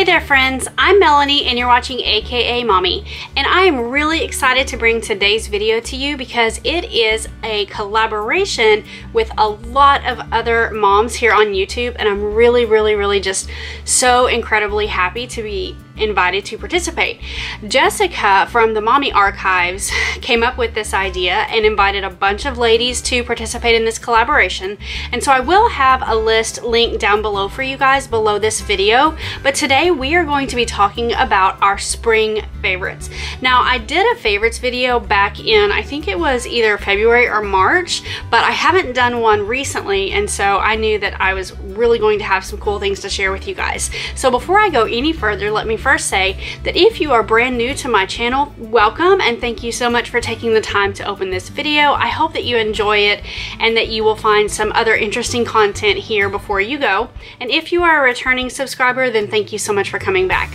there friends, I'm Melanie and you're watching akaMommy, and I am really excited to bring today's video to you because it is a collaboration with a lot of other moms here on YouTube, and I'm really just so incredibly happy to be invited to participate. Jessica from the Mommy Archives came up with this idea and invited a bunch of ladies to participate in this collaboration, and so I will have a list linked down below for you guys below this video. But today we are going to be talking about our spring favorites. Now, I did a favorites video back in, I think it was either February or March, but I haven't done one recently, and so I knew that I was really going to have some cool things to share with you guys. So before I go any further, let me first say that if you are brand new to my channel, welcome, and thank you so much for taking the time to open this video. I hope that you enjoy it and that you will find some other interesting content here before you go. And if you are a returning subscriber, then thank you so much for coming back.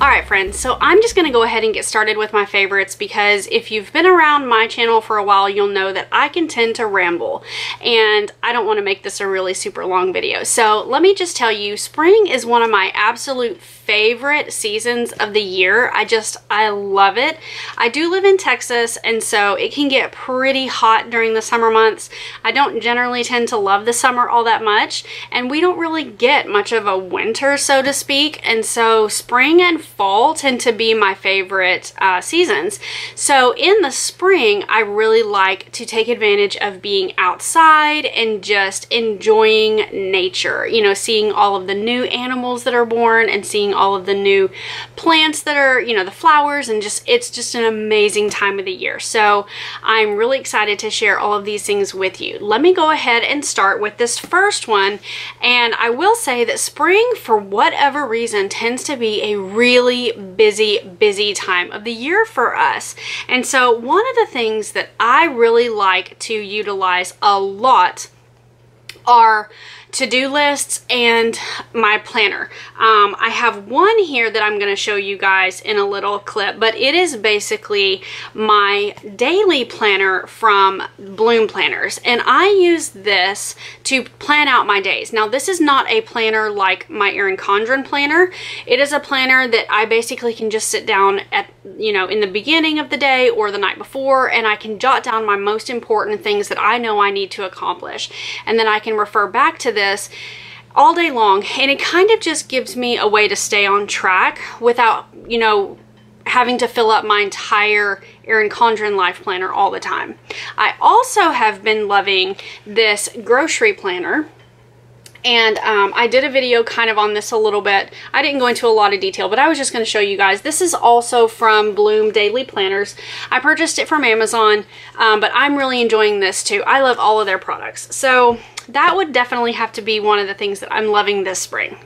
Alright friends, so I'm just going to go ahead and get started with my favorites, because if you've been around my channel for a while, you'll know that I can tend to ramble, and I don't want to make this a really super long video. So let me just tell you, spring is one of my absolute favorite seasons of the year. I love it. I do live in Texas, and so it can get pretty hot during the summer months. I don't generally tend to love the summer all that much, and we don't really get much of a winter, so to speak, and so spring and fall tend to be my favorite seasons. So in the spring, I really like to take advantage of being outside and just enjoying nature, you know, seeing all of the new animals that are born and seeing all of the new plants that are, you know, the flowers, and it's just an amazing time of the year. So I'm really excited to share all of these things with you. Let me go ahead and start with this first one, and I will say that spring, for whatever reason, tends to be a really busy time of the year for us. And so one of the things that I really like to utilize a lot are to-do lists and my planner. I have one here that I'm going to show you guys in a little clip, but it is basically my daily planner from Bloom Planners, and I use this to plan out my days. Now, this is not a planner like my Erin Condren planner. It is a planner that I basically can just sit down at, you know, in the beginning of the day or the night before, and I can jot down my most important things that I know I need to accomplish, and then I can refer back to this all day long, and it kind of just gives me a way to stay on track without, you know, having to fill up my entire Erin Condren life planner all the time. I also have been loving this grocery planner, and I did a video kind of on this a little bit. I didn't go into a lot of detail, but I was just going to show you guys. This is also from Bloom Daily Planners. I purchased it from Amazon, but I'm really enjoying this too. I love all of their products. So that would definitely have to be one of the things that I'm loving this spring.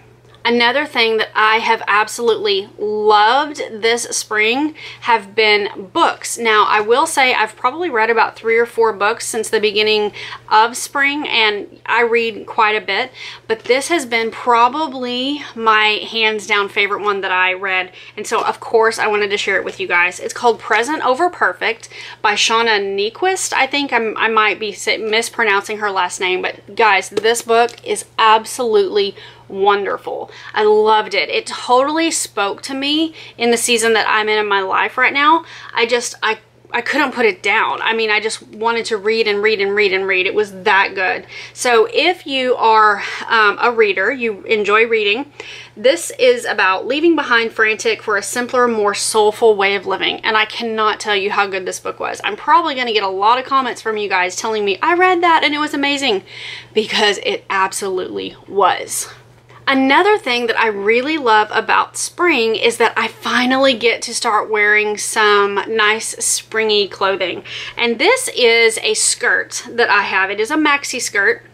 Another thing that I have absolutely loved this spring have been books. Now, I will say I've probably read about 3 or 4 books since the beginning of spring, and I read quite a bit, but this has been probably my hands down favorite one that I read, and so of course I wanted to share it with you guys. It's called Present Over Perfect by Shauna Niequist. I think I might be mispronouncing her last name, but guys, this book is absolutely wonderful. I loved it. It totally spoke to me in the season that I'm in my life right now. I couldn't put it down. I mean, I just wanted to read and read and read and read. It was that good. So if you are a reader, you enjoy reading, this is about leaving behind frantic for a simpler, more soulful way of living. And I cannot tell you how good this book was. I'm probably going to get a lot of comments from you guys telling me I read that and it was amazing, because it absolutely was. Another thing that I really love about spring is that I finally get to start wearing some nice springy clothing. And this is a skirt that I have. It is a maxi skirt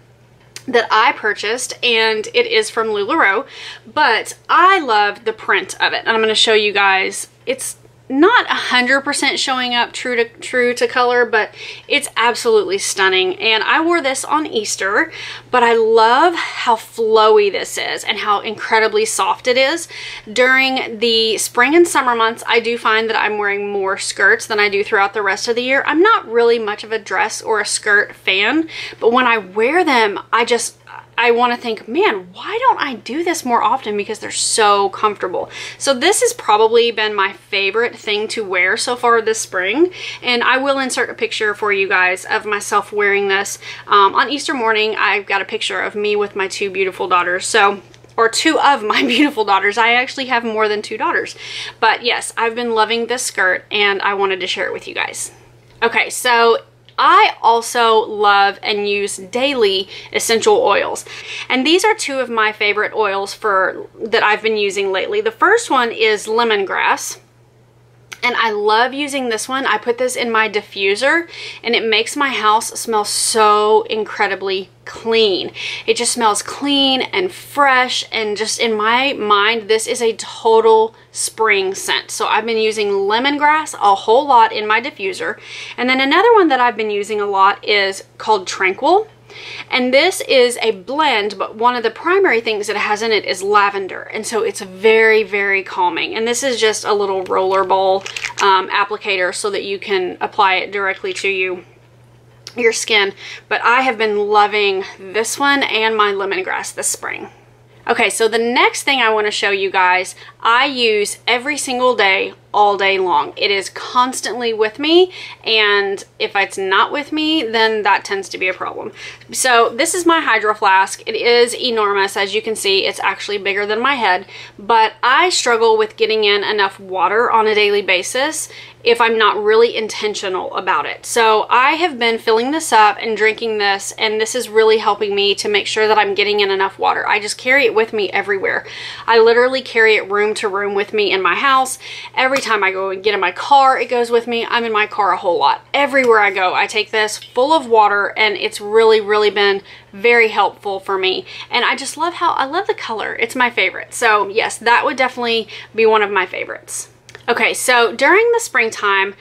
that I purchased, and it is from LuLaRoe, but I love the print of it. And I'm going to show you guys. It's not 100% showing up true to color, but it's absolutely stunning. And I wore this on Easter, but I love how flowy this is and how incredibly soft it is. During the spring and summer months, I do find that I'm wearing more skirts than I do throughout the rest of the year. I'm not really much of a dress or a skirt fan, but when I wear them, I want to think, man, why don't I do this more often, because they're so comfortable. So this has probably been my favorite thing to wear so far this spring, and I will insert a picture for you guys of myself wearing this. On Easter morning, I've got a picture of me with my two beautiful daughters. Or two of my beautiful daughters. I actually have more than two daughters. But yes, I've been loving this skirt, and I wanted to share it with you guys. Okay, so I also love and use daily essential oils. And these are two of my favorite oils that I've been using lately. The first one is lemongrass. And I love using this one. I put this in my diffuser, and it makes my house smell so incredibly clean. It just smells clean and fresh, and just in my mind, this is a total spring scent. So I've been using lemongrass a whole lot in my diffuser. And then another one that I've been using a lot is called Tranquil. And this is a blend, but one of the primary things that it has in it is lavender, and so it's very, very calming. And this is just a little roller ball applicator so that you can apply it directly to your skin. But I have been loving this one and my lemongrass this spring. Okay, so the next thing I want to show you guys, I use every single day, all day long. It is constantly with me, and if it's not with me, then that tends to be a problem. So this is my Hydro Flask. It is enormous. As you can see, it's actually bigger than my head, but I struggle with getting in enough water on a daily basis if I'm not really intentional about it. So I have been filling this up and drinking this, and this is really helping me to make sure that I'm getting in enough water. I just carry it with me everywhere. I literally carry it room to room with me in my house. Every time I go and get in my car, it goes with me. I'm in my car a whole lot. Everywhere I go, I take this full of water, and it's really, really been very helpful for me. And I just love I love the color. It's my favorite. So yes, that would definitely be one of my favorites. Okay, so during the springtime,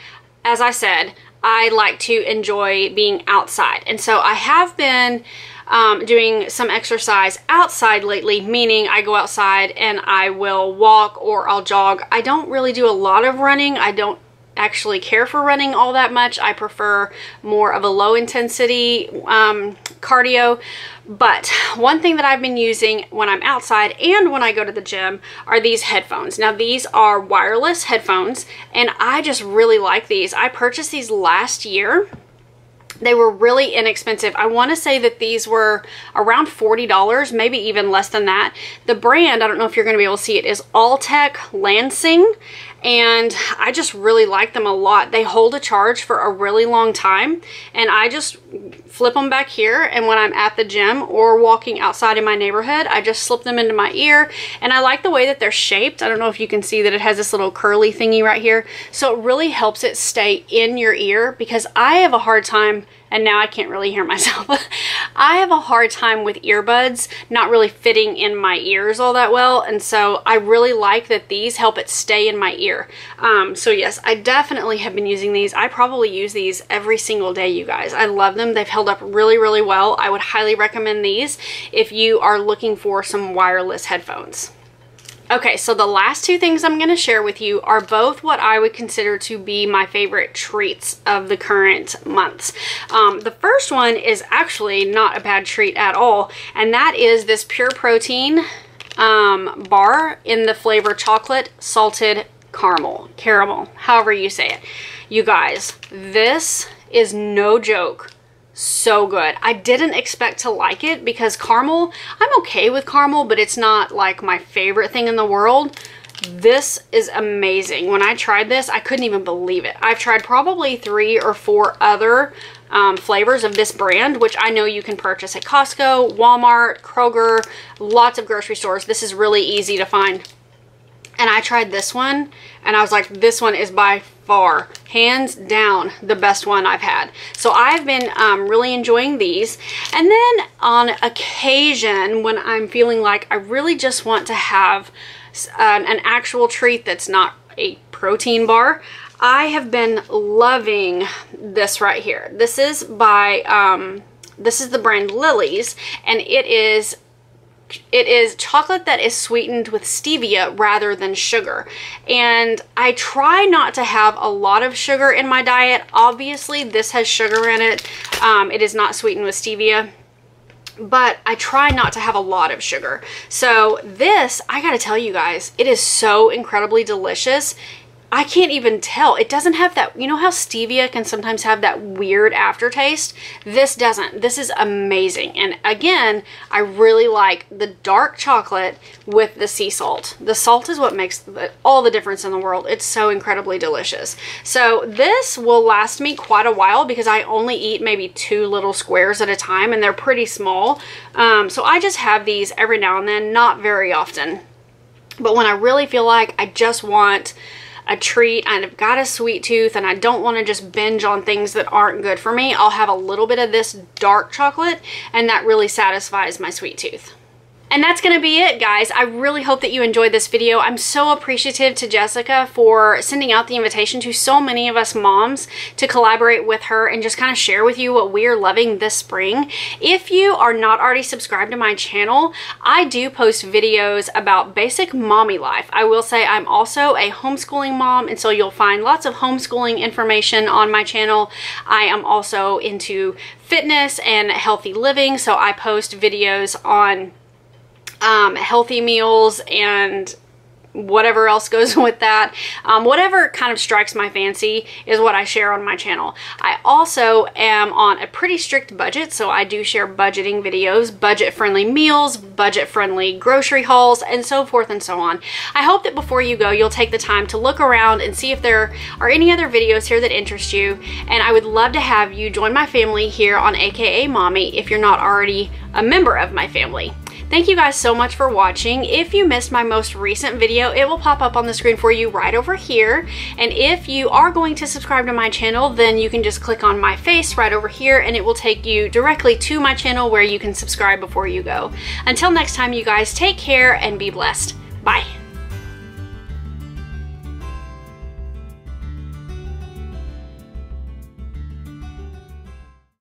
as I said, I like to enjoy being outside. And so I have been doing some exercise outside lately, meaning I go outside and I will walk or I'll jog. I don't really do a lot of running. I don't actually care for running all that much. I prefer more of a low intensity cardio. But one thing that I've been using when I'm outside and when I go to the gym are these headphones. Now these are wireless headphones, and I just really like these. I purchased these last year. They were really inexpensive. I want to say that these were around $40, maybe even less than that. The brand, I don't know if you're going to be able to see it, is Alltech Lansing, and I just really like them a lot. They hold a charge for a really long time, and I just flip them back here, and when I'm at the gym or walking outside in my neighborhood, I just slip them into my ear. And I like the way that they're shaped. I don't know if you can see that it has this little curly thingy right here, so it really helps it stay in your ear, because I have a hard time, and now I can't really hear myself. I have a hard time with earbuds not really fitting in my ears all that well, and so I really like that these help it stay in my ear. So yes, I definitely have been using these. I probably use these every single day, you guys. I love them. They've held up really, really well. I would highly recommend these if you are looking for some wireless headphones. Okay, so the last two things I'm going to share with you are both what I would consider to be my favorite treats of the current months. The first one is actually not a bad treat at all, and that is this Pure Protein bar in the flavor chocolate salted caramel, however you say it. You guys, this is no joke. So good. I didn't expect to like it because caramel, I'm okay with caramel, but it's not like my favorite thing in the world. This is amazing. When I tried this, I couldn't even believe it. I've tried probably 3 or 4 other flavors of this brand, which I know you can purchase at Costco, Walmart, Kroger, lots of grocery stores. This is really easy to find. And I tried this one, and I was like, this one is by far, hands down, the best one I've had. So I've been really enjoying these. And then on occasion, when I'm feeling like I really just want to have an actual treat that's not a protein bar. I have been loving this right here. This is by, this is the brand Lily's, and it is chocolate that is sweetened with stevia rather than sugar. And I try not to have a lot of sugar in my diet. Obviously, this has sugar in it. It is not sweetened with stevia, but I try not to have a lot of sugar. So this, I gotta tell you guys, it is so incredibly delicious. I can't even tell. It doesn't have that, you know how stevia can sometimes have that weird aftertaste? This doesn't. This is amazing. And again, I really like the dark chocolate with the sea salt. The salt is what makes all the difference in the world. It's so incredibly delicious. So this will last me quite a while because I only eat maybe 2 little squares at a time, and they're pretty small. So I just have these every now and then, not very often. But when I really feel like I just want a treat and I've got a sweet tooth and I don't want to just binge on things that aren't good for me, I'll have a little bit of this dark chocolate, and that really satisfies my sweet tooth. And that's going to be it, guys. I really hope that you enjoyed this video. I'm so appreciative to Jessica for sending out the invitation to so many of us moms to collaborate with her and just kind of share with you what we're loving this spring. If you are not already subscribed to my channel, I do post videos about basic mommy life. I will say I'm also a homeschooling mom, and so you'll find lots of homeschooling information on my channel. I am also into fitness and healthy living, so I post videos on healthy meals and whatever else goes with that. Whatever kind of strikes my fancy is what I share on my channel. I also am on a pretty strict budget, so I do share budgeting videos, budget-friendly meals, budget-friendly grocery hauls, and so forth and so on. I hope that before you go, you'll take the time to look around and see if there are any other videos here that interest you, and I would love to have you join my family here on akaMommy if you're not already a member of my family. Thank you guys so much for watching. If you missed my most recent video, it will pop up on the screen for you right over here. And if you are going to subscribe to my channel, then you can just click on my face right over here and it will take you directly to my channel where you can subscribe before you go. Until next time, you guys, take care and be blessed. Bye.